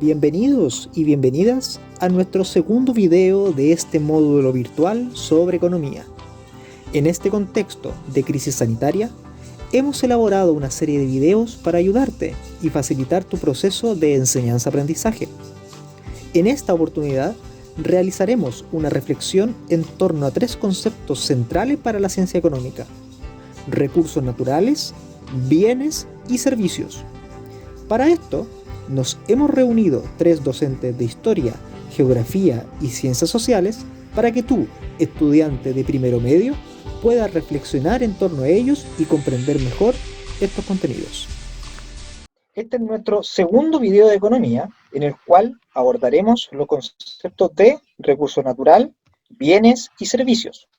Bienvenidos y bienvenidas a nuestro segundo video de este módulo virtual sobre economía. En este contexto de crisis sanitaria, hemos elaborado una serie de videos para ayudarte y facilitar tu proceso de enseñanza-aprendizaje. En esta oportunidad, realizaremos una reflexión en torno a tres conceptos centrales para la ciencia económica: recursos naturales, bienes y servicios. Para esto, nos hemos reunido tres docentes de Historia, Geografía y Ciencias Sociales para que tú, estudiante de primero medio, puedas reflexionar en torno a ellos y comprender mejor estos contenidos. Este es nuestro segundo video de economía, en el cual abordaremos los conceptos de recurso natural, bienes y servicios.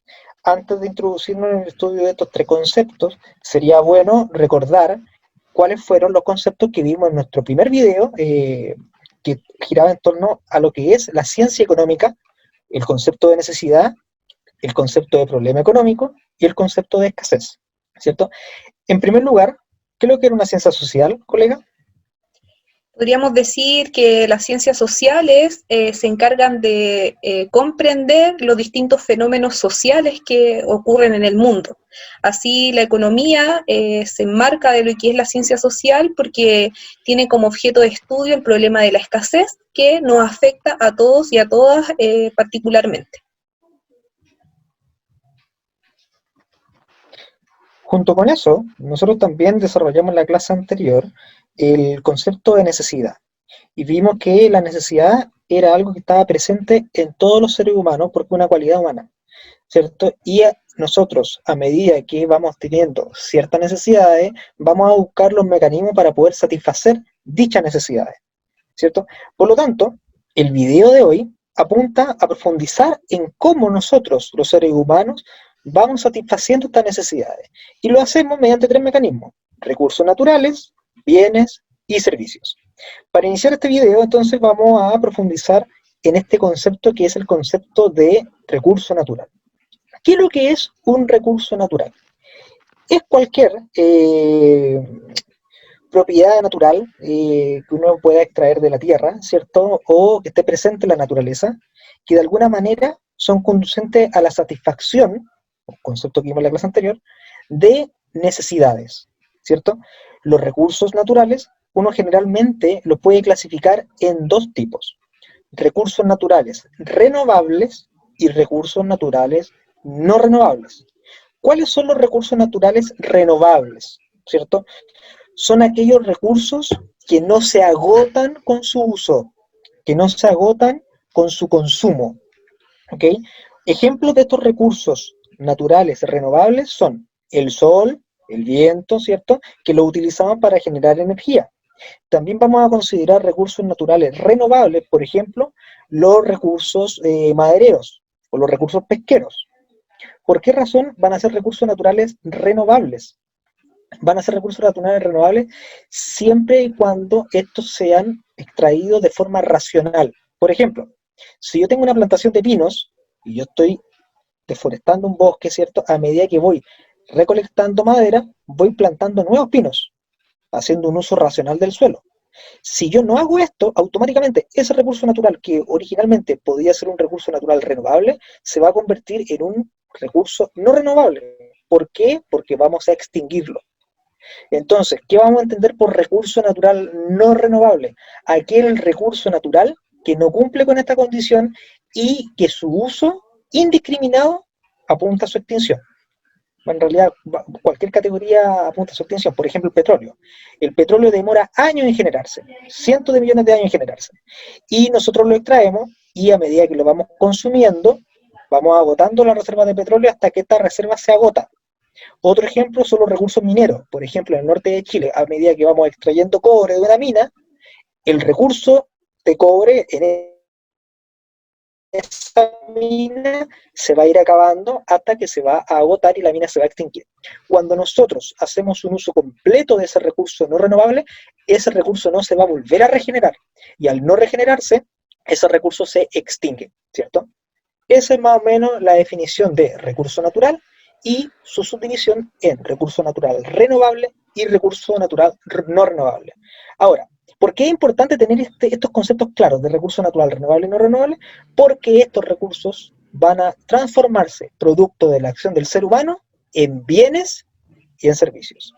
Antes de introducirnos en el estudio de estos tres conceptos, sería bueno recordar cuáles fueron los conceptos que vimos en nuestro primer video, que giraba en torno a lo que es la ciencia económica, el concepto de necesidad, el concepto de problema económico y el concepto de escasez, ¿cierto? En primer lugar, ¿qué es lo que era una ciencia social, colega? Podríamos decir que las ciencias sociales se encargan de comprender los distintos fenómenos sociales que ocurren en el mundo. Así, la economía se enmarca de lo que es la ciencia social porque tiene como objeto de estudio el problema de la escasez que nos afecta a todos y a todas particularmente. Junto con eso, nosotros también desarrollamos en la clase anterior el concepto de necesidad. Y vimos que la necesidad era algo que estaba presente en todos los seres humanos porque es una cualidad humana, ¿cierto? Y nosotros, a medida que vamos teniendo ciertas necesidades, vamos a buscar los mecanismos para poder satisfacer dichas necesidades, ¿cierto? Por lo tanto, el video de hoy apunta a profundizar en cómo nosotros, los seres humanos, vamos satisfaciendo estas necesidades. Y lo hacemos mediante tres mecanismos: recursos naturales, bienes y servicios. Para iniciar este video, entonces, vamos a profundizar en este concepto que es el concepto de recurso natural. ¿Qué es lo que es un recurso natural? Es cualquier propiedad natural que uno pueda extraer de la tierra, ¿cierto? O que esté presente en la naturaleza, que de alguna manera son conducentes a la satisfacción, un concepto que vimos en la clase anterior, de necesidades, ¿cierto? Los recursos naturales, uno generalmente los puede clasificar en dos tipos: recursos naturales renovables y recursos naturales no renovables. ¿Cuáles son los recursos naturales renovables? ¿Cierto? Son aquellos recursos que no se agotan con su uso, que no se agotan con su consumo. ¿Ok? Ejemplos de estos recursos naturales renovables son el sol, el viento, ¿cierto?, que lo utilizamos para generar energía. También vamos a considerar recursos naturales renovables, por ejemplo, los recursos madereros o los recursos pesqueros. ¿Por qué razón van a ser recursos naturales renovables? Van a ser recursos naturales renovables siempre y cuando estos sean extraídos de forma racional. Por ejemplo, si yo tengo una plantación de pinos y yo estoy deforestando un bosque, ¿cierto? A medida que voy recolectando madera, voy plantando nuevos pinos, haciendo un uso racional del suelo. Si yo no hago esto, automáticamente ese recurso natural que originalmente podía ser un recurso natural renovable, se va a convertir en un recurso no renovable. ¿Por qué? Porque vamos a extinguirlo. Entonces, ¿qué vamos a entender por recurso natural no renovable? Aquel recurso natural que no cumple con esta condición y que su uso indiscriminado apunta a su extinción. En realidad, cualquier categoría apunta a su extinción. Por ejemplo, el petróleo. El petróleo demora años en generarse, cientos de millones de años en generarse. Y nosotros lo extraemos y a medida que lo vamos consumiendo, vamos agotando la reserva de petróleo hasta que esta reserva se agota. Otro ejemplo son los recursos mineros. Por ejemplo, en el norte de Chile, a medida que vamos extrayendo cobre de una mina, el recurso de cobre en esa mina se va a ir acabando hasta que se va a agotar y la mina se va a extinguir. Cuando nosotros hacemos un uso completo de ese recurso no renovable, ese recurso no se va a volver a regenerar. Y al no regenerarse, ese recurso se extingue, ¿cierto? Esa es más o menos la definición de recurso natural y su subdivisión en recurso natural renovable y recurso natural no renovable. Ahora, ¿Por qué es importante tener estos conceptos claros de recurso natural, renovable y no renovable? Porque estos recursos van a transformarse, producto de la acción del ser humano, en bienes y en servicios.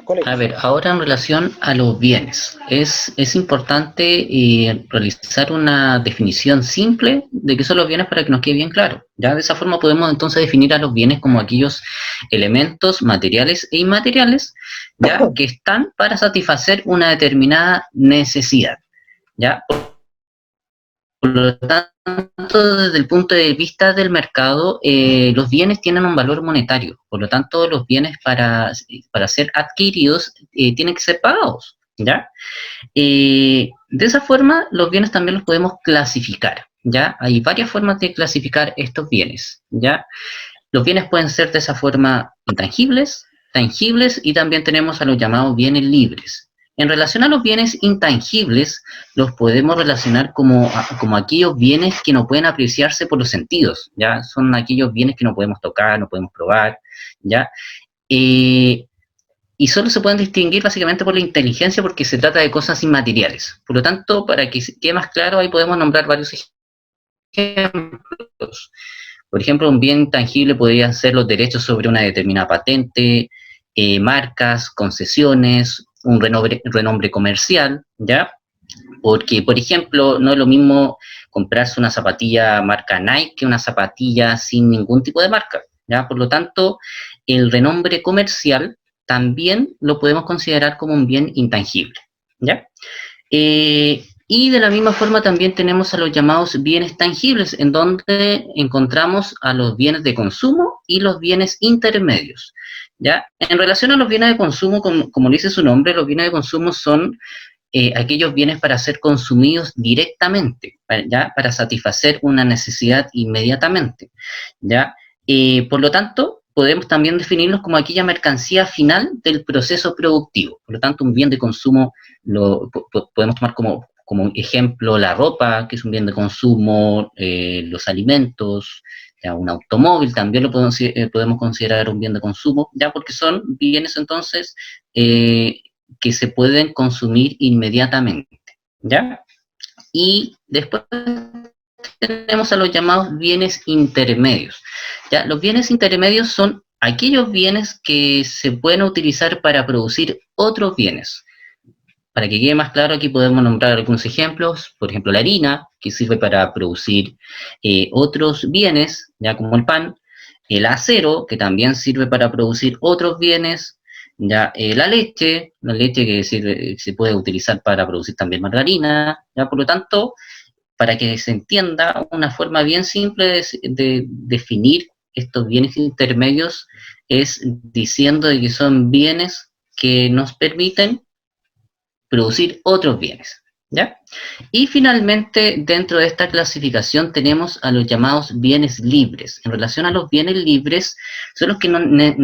A Colegio. ver, ahora en relación a los bienes, es importante realizar una definición simple de qué son los bienes para que nos quede bien claro. Ya de esa forma podemos entonces definir a los bienes como aquellos elementos materiales e inmateriales, ya que están para satisfacer una determinada necesidad. ¿Ya? Por lo tanto, desde el punto de vista del mercado, los bienes tienen un valor monetario. Por lo tanto, los bienes para ser adquiridos tienen que ser pagados. ¿Ya? De esa forma, los bienes también los podemos clasificar. ¿Ya? Hay varias formas de clasificar estos bienes. ¿Ya? Los bienes pueden ser de esa forma intangibles, tangibles y también tenemos a los llamados bienes libres. En relación a los bienes intangibles, los podemos relacionar como aquellos bienes que no pueden apreciarse por los sentidos, ¿ya? Son aquellos bienes que no podemos tocar, no podemos probar, ¿ya? Y solo se pueden distinguir básicamente por la inteligencia porque se trata de cosas inmateriales. Por lo tanto, para que quede más claro, ahí podemos nombrar varios ejemplos. Por ejemplo, un bien tangible podría ser los derechos sobre una determinada patente, marcas, concesiones, un renombre comercial, ¿ya? Porque, por ejemplo, no es lo mismo comprarse una zapatilla marca Nike que una zapatilla sin ningún tipo de marca, ¿ya? Por lo tanto, el renombre comercial también lo podemos considerar como un bien intangible, ¿ya? Y de la misma forma también tenemos a los llamados bienes tangibles, en donde encontramos a los bienes de consumo y los bienes intermedios. ¿Ya? En relación a los bienes de consumo, como dice su nombre, los bienes de consumo son aquellos bienes para ser consumidos directamente, ¿ya? Para satisfacer una necesidad inmediatamente. ¿Ya? Por lo tanto, podemos también definirlos como aquella mercancía final del proceso productivo. Por lo tanto, un bien de consumo podemos tomar como ejemplo la ropa, que es un bien de consumo, los alimentos, ya, un automóvil también lo podemos considerar un bien de consumo, ya porque son bienes entonces que se pueden consumir inmediatamente, ¿ya? Y después tenemos a los llamados bienes intermedios, ¿ya? Los bienes intermedios son aquellos bienes que se pueden utilizar para producir otros bienes. Para que quede más claro, aquí podemos nombrar algunos ejemplos, por ejemplo, la harina, que sirve para producir otros bienes, ya como el pan, el acero, que también sirve para producir otros bienes, ya la leche que se puede utilizar para producir también margarina, ya por lo tanto, para que se entienda una forma bien simple de definir estos bienes intermedios es diciendo de que son bienes que nos permiten producir otros bienes, ¿ya? Y finalmente, dentro de esta clasificación tenemos a los llamados bienes libres. En relación a los bienes libres, son los que no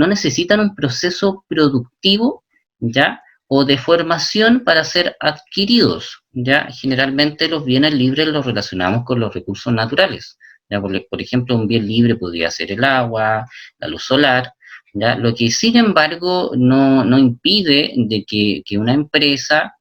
necesitan un proceso productivo, ¿ya? O de formación para ser adquiridos, ¿ya? Generalmente los bienes libres los relacionamos con los recursos naturales, ¿ya? Por ejemplo, un bien libre podría ser el agua, la luz solar, ¿ya? Lo que, sin embargo, no impide de que una empresa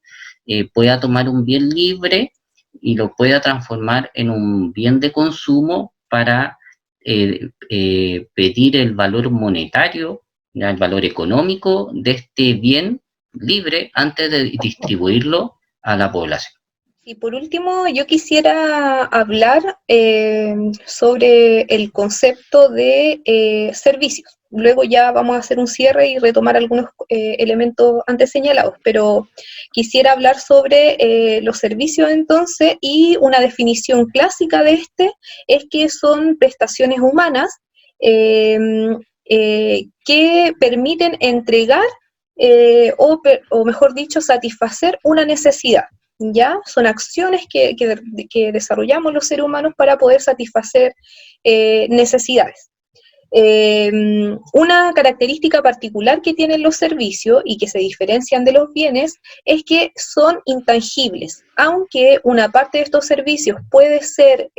pueda tomar un bien libre y lo pueda transformar en un bien de consumo para pedir el valor monetario, ¿ya? El valor económico de este bien libre antes de distribuirlo a la población. Y por último, yo quisiera hablar sobre el concepto de servicios. Luego ya vamos a hacer un cierre y retomar algunos elementos antes señalados, pero quisiera hablar sobre los servicios entonces, y una definición clásica de este es que son prestaciones humanas que permiten entregar o mejor dicho, satisfacer una necesidad. ¿Ya? Son acciones que desarrollamos los seres humanos para poder satisfacer necesidades. Una característica particular que tienen los servicios y que se diferencian de los bienes es que son intangibles, aunque una parte de estos servicios puede ser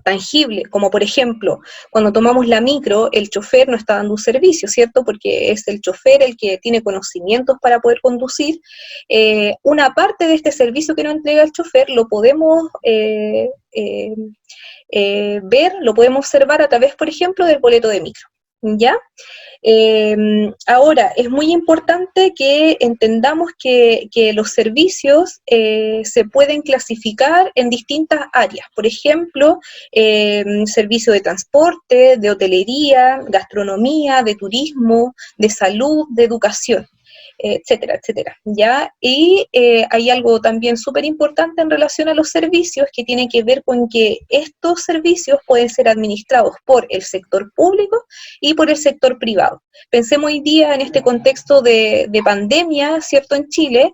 tangible, como por ejemplo, cuando tomamos la micro, el chofer no está dando un servicio, ¿cierto? Porque es el chofer el que tiene conocimientos para poder conducir. Una parte de este servicio que nos entrega el chofer lo podemos ver, lo podemos observar a través, por ejemplo, del boleto de micro, ¿ya? Ahora, es muy importante que entendamos que los servicios se pueden clasificar en distintas áreas. Por ejemplo, servicio de transporte, de hotelería, gastronomía, de turismo, de salud, de educación, etcétera, etcétera, ¿ya? Y hay algo también súper importante en relación a los servicios que tiene que ver con que estos servicios pueden ser administrados por el sector público y por el sector privado. Pensemos hoy día en este contexto de pandemia, ¿cierto? En Chile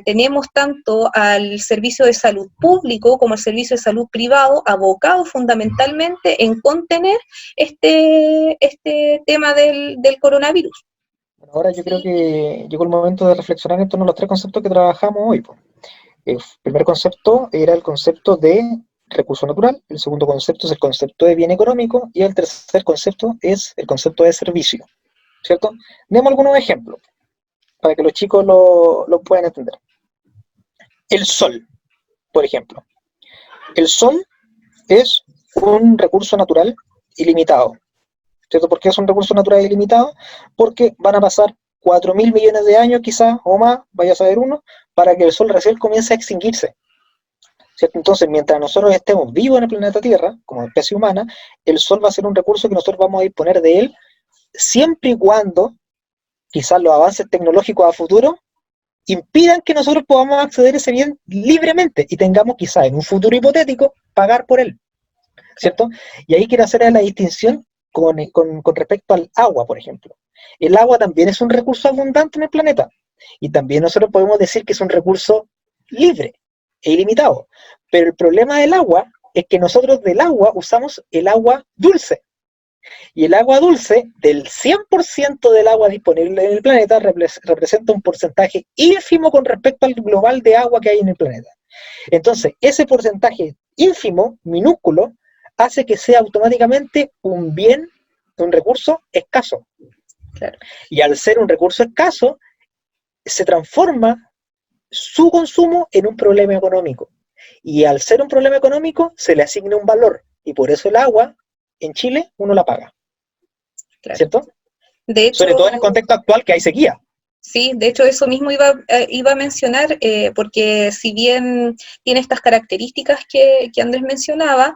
tenemos tanto al servicio de salud público como al servicio de salud privado abocado fundamentalmente en contener este tema del coronavirus. Ahora yo creo que llegó el momento de reflexionar en torno a los tres conceptos que trabajamos hoy, po. El primer concepto era el concepto de recurso natural, el segundo concepto es el concepto de bien económico y el tercer concepto es el concepto de servicio, ¿cierto? Demos algunos ejemplos para que los chicos lo puedan entender. El sol, por ejemplo. El sol es un recurso natural ilimitado, ¿cierto? ¿Por qué es un recurso natural ilimitado? Porque van a pasar 4.000 millones de años quizás, o más, vaya a saber uno, para que el Sol recién comience a extinguirse, ¿cierto? Entonces, mientras nosotros estemos vivos en el planeta Tierra, como especie humana, el Sol va a ser un recurso que nosotros vamos a disponer de él, siempre y cuando quizás los avances tecnológicos a futuro impidan que nosotros podamos acceder a ese bien libremente y tengamos quizás en un futuro hipotético pagar por él, ¿cierto? Y ahí quiero hacer la distinción con respecto al agua, por ejemplo. El agua también es un recurso abundante en el planeta y también nosotros podemos decir que es un recurso libre e ilimitado, pero el problema del agua es que nosotros del agua usamos el agua dulce y el agua dulce del 100% del agua disponible en el planeta representa un porcentaje ínfimo con respecto al global de agua que hay en el planeta. Entonces, ese porcentaje ínfimo, minúsculo, hace que sea automáticamente un bien, un recurso escaso. Claro. Y al ser un recurso escaso, se transforma su consumo en un problema económico. Y al ser un problema económico, se le asigna un valor. Y por eso el agua, en Chile, uno la paga. Claro. ¿Cierto? De hecho, sobre todo en el contexto actual que hay sequía. Sí, de hecho eso mismo iba a mencionar, porque si bien tiene estas características que Andrés mencionaba,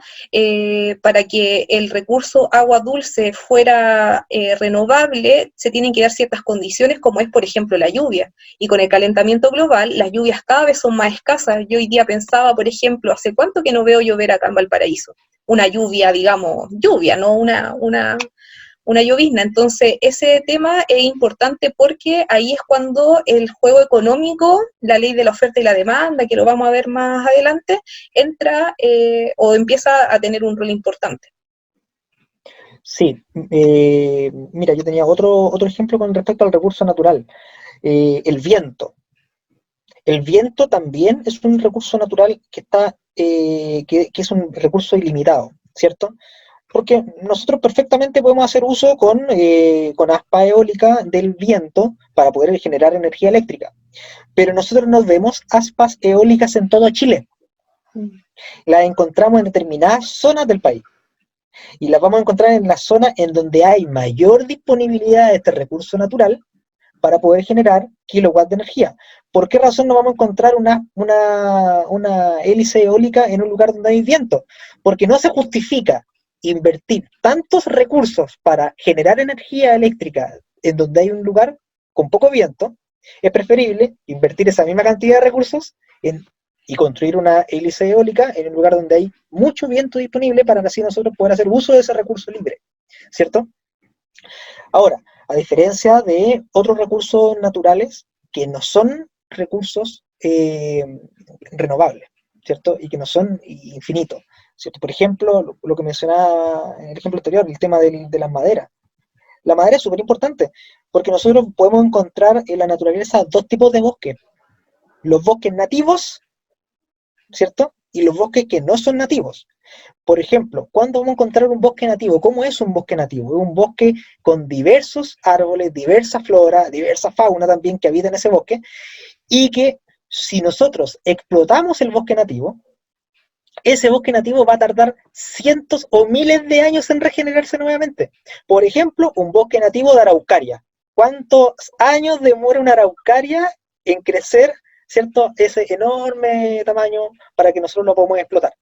para que el recurso agua dulce fuera renovable, se tienen que dar ciertas condiciones, como es, por ejemplo, la lluvia. Y con el calentamiento global, las lluvias cada vez son más escasas. Yo hoy día pensaba, por ejemplo, ¿hace cuánto que no veo llover acá en Valparaíso? Una lluvia, digamos, lluvia, no una llovizna. Entonces, ese tema es importante porque ahí es cuando el juego económico, la ley de la oferta y la demanda, que lo vamos a ver más adelante, entra o empieza a tener un rol importante. Sí, mira, yo tenía otro ejemplo con respecto al recurso natural, el viento. El viento también es un recurso natural que es un recurso ilimitado, ¿cierto? Porque nosotros perfectamente podemos hacer uso con aspa eólica del viento para poder generar energía eléctrica. Pero nosotros no vemos aspas eólicas en todo Chile. Las encontramos en determinadas zonas del país. Y las vamos a encontrar en las zonas en donde hay mayor disponibilidad de este recurso natural para poder generar kilowatts de energía. ¿Por qué razón no vamos a encontrar una hélice eólica en un lugar donde hay viento? Porque no se justifica invertir tantos recursos para generar energía eléctrica en donde hay un lugar con poco viento. Es preferible invertir esa misma cantidad de recursos y construir una hélice eólica en un lugar donde hay mucho viento disponible para así nosotros poder hacer uso de ese recurso libre, ¿cierto? Ahora, a diferencia de otros recursos naturales que no son recursos renovables, ¿cierto? Y que no son infinitos, ¿cierto? Por ejemplo, lo que mencionaba en el ejemplo anterior, el tema de las maderas. La madera es súper importante porque nosotros podemos encontrar en la naturaleza dos tipos de bosques. Los bosques nativos, ¿cierto? y los bosques que no son nativos. Por ejemplo, ¿cuándo vamos a encontrar un bosque nativo? ¿Cómo es un bosque nativo? Es un bosque con diversos árboles, diversa flora, diversa fauna también que habita en ese bosque, y que si nosotros explotamos el bosque nativo, ese bosque nativo va a tardar cientos o miles de años en regenerarse nuevamente. Por ejemplo, un bosque nativo de araucaria. ¿Cuántos años demora una araucaria en crecer, cierto, ese enorme tamaño para que nosotros lo podamos explotar?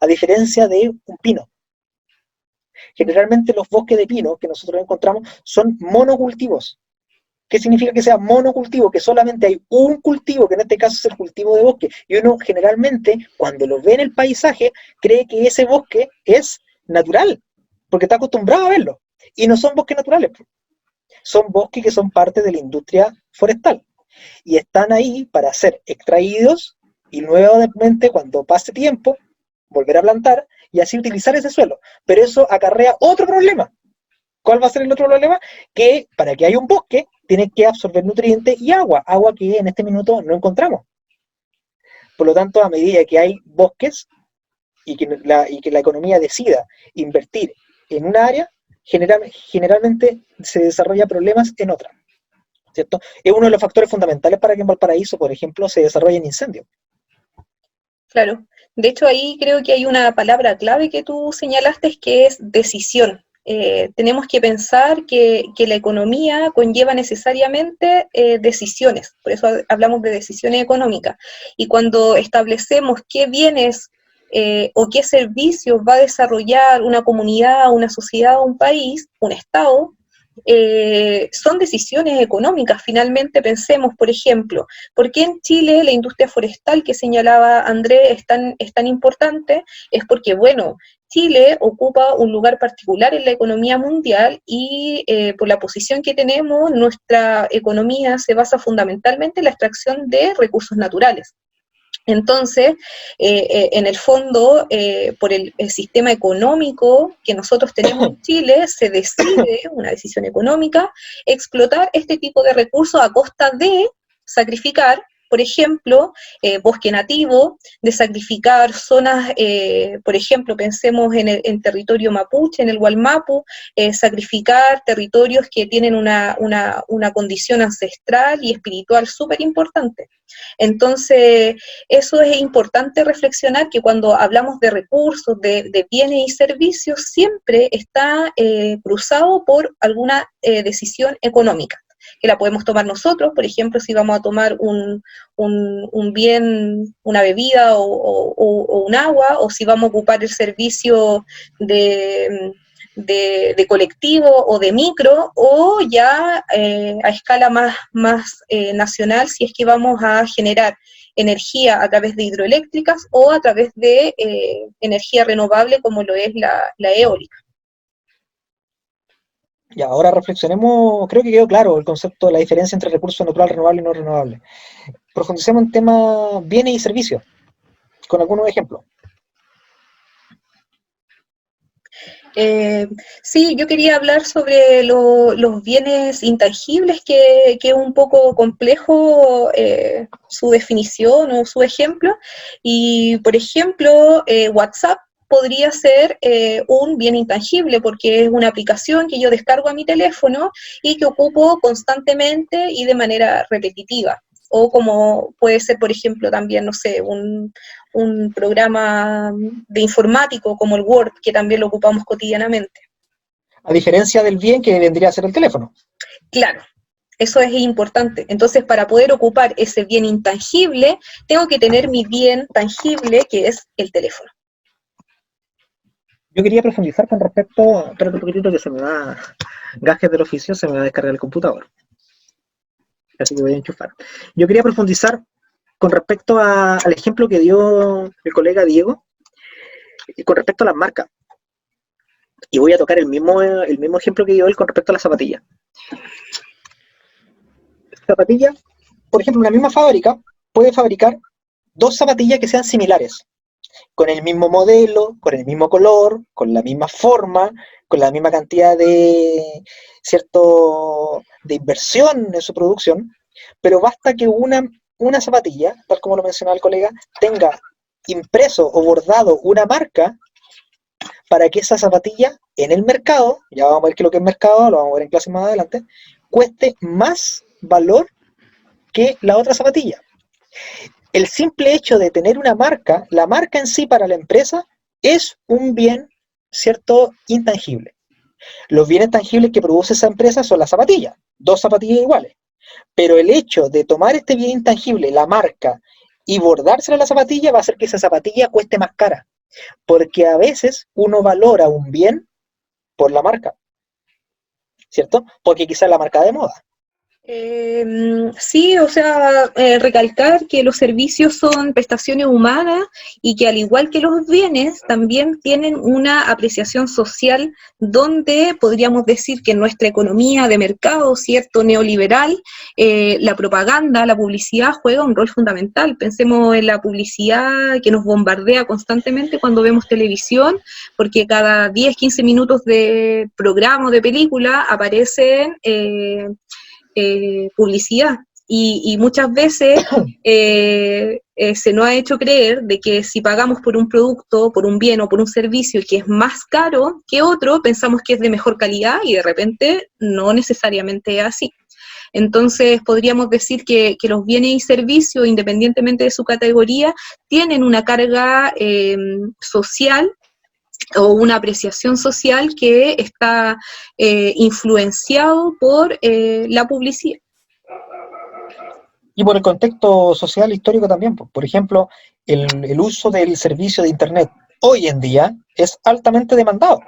A diferencia de un pino. Generalmente los bosques de pino que nosotros encontramos son monocultivos. ¿Qué significa que sea monocultivo? Que solamente hay un cultivo, que en este caso es el cultivo de bosque, y uno generalmente, cuando lo ve en el paisaje, cree que ese bosque es natural, porque está acostumbrado a verlo. Y no son bosques naturales, son bosques que son parte de la industria forestal. Y están ahí para ser extraídos y nuevamente, cuando pase tiempo, volver a plantar y así utilizar ese suelo. Pero eso acarrea otro problema. ¿Cuál va a ser el otro problema? Que para que haya un bosque, tiene que absorber nutrientes y agua que en este minuto no encontramos. Por lo tanto, a medida que hay bosques y que la economía decida invertir en una área, generalmente se desarrolla problemas en otra, ¿cierto? Es uno de los factores fundamentales para que en Valparaíso, por ejemplo, se desarrollen incendios. Claro. De hecho, ahí creo que hay una palabra clave que tú señalaste, que es decisión. Tenemos que pensar que la economía conlleva necesariamente decisiones, por eso hablamos de decisiones económicas. Y cuando establecemos qué bienes o qué servicios va a desarrollar una comunidad, una sociedad, un país, un Estado, son decisiones económicas. Finalmente pensemos, por ejemplo, ¿por qué en Chile la industria forestal que señalaba André es tan importante? Es porque, bueno, Chile ocupa un lugar particular en la economía mundial y por la posición que tenemos, nuestra economía se basa fundamentalmente en la extracción de recursos naturales. Entonces, en el fondo, por el sistema económico que nosotros tenemos en Chile, se decide, una decisión económica, explotar este tipo de recursos a costa de sacrificar, por ejemplo, bosque nativo, de sacrificar zonas, por ejemplo, pensemos en territorio mapuche, en el Gualmapu, sacrificar territorios que tienen una condición ancestral y espiritual súper importante. Entonces, eso es importante reflexionar, que cuando hablamos de recursos, de bienes y servicios, siempre está cruzado por alguna decisión económica, que la podemos tomar nosotros. Por ejemplo, si vamos a tomar un bien, una bebida o un agua, o si vamos a ocupar el servicio de colectivo o de micro, o ya a escala más nacional, si es que vamos a generar energía a través de hidroeléctricas o a través de energía renovable como lo es la eólica. Y ahora reflexionemos, creo que quedó claro el concepto de la diferencia entre recursos naturales renovables y no renovables. Profundicemos en temas bienes y servicios, con algunos ejemplos. Sí, yo quería hablar sobre los bienes intangibles, que es un poco complejo su definición o su ejemplo. Y, por ejemplo, WhatsApp podría ser un bien intangible, porque es una aplicación que yo descargo a mi teléfono y que ocupo constantemente y de manera repetitiva. O como puede ser, por ejemplo, también, no sé, un programa de informático como el Word, que también lo ocupamos cotidianamente. A diferencia del bien que vendría a ser el teléfono. Claro, eso es importante. Entonces, para poder ocupar ese bien intangible, tengo que tener mi bien tangible, que es el teléfono. Yo quería profundizar con respecto, espérate un poquitito que se me va, gajes del oficio, se me va a descargar el computador. Así que voy a enchufar. Yo quería profundizar con respecto al ejemplo que dio el colega Diego, con respecto a las marcas. Y voy a tocar el mismo ejemplo que dio él con respecto a las zapatillas. Zapatillas, por ejemplo, una misma fábrica puede fabricar dos zapatillas que sean similares, con el mismo modelo, con el mismo color, con la misma forma, con la misma cantidad de inversión en su producción, pero basta que una zapatilla, tal como lo mencionaba el colega, tenga impreso o bordado una marca para que esa zapatilla en el mercado, ya vamos a ver qué es lo que es mercado, lo vamos a ver en clase más adelante, cueste más valor que la otra zapatilla. El simple hecho de tener una marca, la marca en sí para la empresa, es un bien, ¿cierto?, intangible. Los bienes tangibles que produce esa empresa son las zapatillas, 2 zapatillas iguales. Pero el hecho de tomar este bien intangible, la marca, y bordársela a la zapatilla va a hacer que esa zapatilla cueste más cara. Porque a veces uno valora un bien por la marca, ¿cierto? Porque quizás es la marca de moda. Sí, o sea, recalcar que los servicios son prestaciones humanas y que al igual que los bienes, también tienen una apreciación social donde podríamos decir que en nuestra economía de mercado, cierto, neoliberal, la propaganda, la publicidad juega un rol fundamental. Pensemos en la publicidad que nos bombardea constantemente cuando vemos televisión, porque cada 10, 15 minutos de programa o de película aparecen publicidad. Y muchas veces se nos ha hecho creer de que si pagamos por un producto, por un bien o por un servicio que es más caro que otro, pensamos que es de mejor calidad y de repente no necesariamente es así. Entonces podríamos decir que los bienes y servicios, independientemente de su categoría, tienen una carga social o una apreciación social que está influenciado por la publicidad. Y por el contexto social histórico también. Por ejemplo, el uso del servicio de Internet hoy en día es altamente demandado,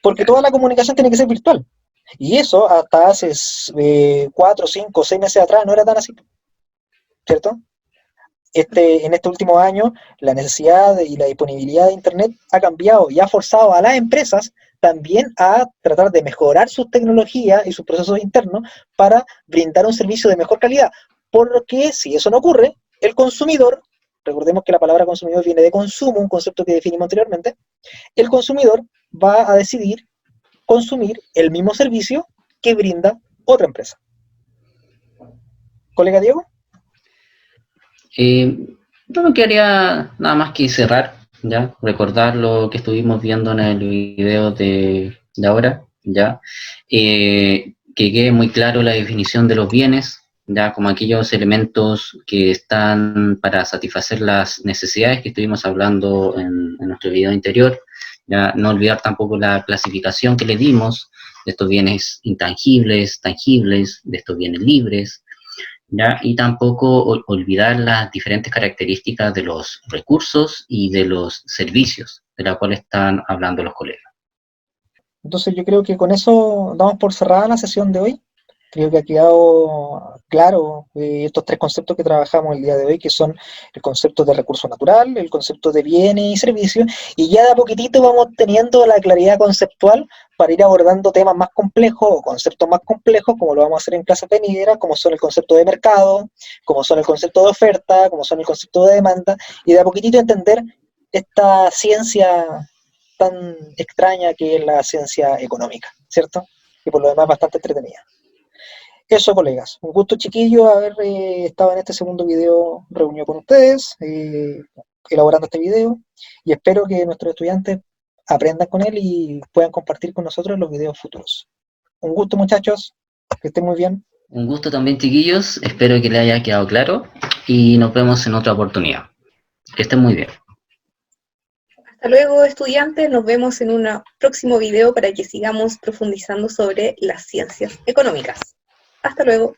porque toda la comunicación tiene que ser virtual. Y eso hasta hace 4, 5, 6 meses atrás no era tan así, ¿cierto? En este último año, la necesidad y la disponibilidad de Internet ha cambiado y ha forzado a las empresas también a tratar de mejorar sus tecnologías y sus procesos internos para brindar un servicio de mejor calidad. Porque si eso no ocurre, el consumidor, recordemos que la palabra consumidor viene de consumo, un concepto que definimos anteriormente, el consumidor va a decidir consumir el mismo servicio que brinda otra empresa. ¿Colega Diego? No me quedaría nada más que cerrar, ya, recordar lo que estuvimos viendo en el video de ahora, ya, que quede muy claro la definición de los bienes, ya, como aquellos elementos que están para satisfacer las necesidades que estuvimos hablando en nuestro video anterior, ya, no olvidar tampoco la clasificación que le dimos de estos bienes intangibles, tangibles, de estos bienes libres, ¿ya? Y tampoco olvidar las diferentes características de los recursos y de los servicios de los cuales están hablando los colegas. Entonces yo creo que con eso damos por cerrada la sesión de hoy. Creo que ha quedado claro estos 3 conceptos que trabajamos el día de hoy, que son el concepto de recurso natural, el concepto de bienes y servicios, y ya de a poquitito vamos teniendo la claridad conceptual para ir abordando temas más complejos o conceptos más complejos, como lo vamos a hacer en clases venideras, como son el concepto de mercado, como son el concepto de oferta, como son el concepto de demanda, y de a poquitito entender esta ciencia tan extraña que es la ciencia económica, ¿cierto? Y por lo demás bastante entretenida. Eso, colegas, un gusto, chiquillo, haber estado en este segundo video reunido con ustedes, elaborando este video, y espero que nuestros estudiantes aprendan con él y puedan compartir con nosotros los videos futuros. Un gusto, muchachos, que estén muy bien. Un gusto también, chiquillos, espero que les haya quedado claro y nos vemos en otra oportunidad. Que estén muy bien. Hasta luego, estudiantes, nos vemos en un próximo video para que sigamos profundizando sobre las ciencias económicas. Hasta luego.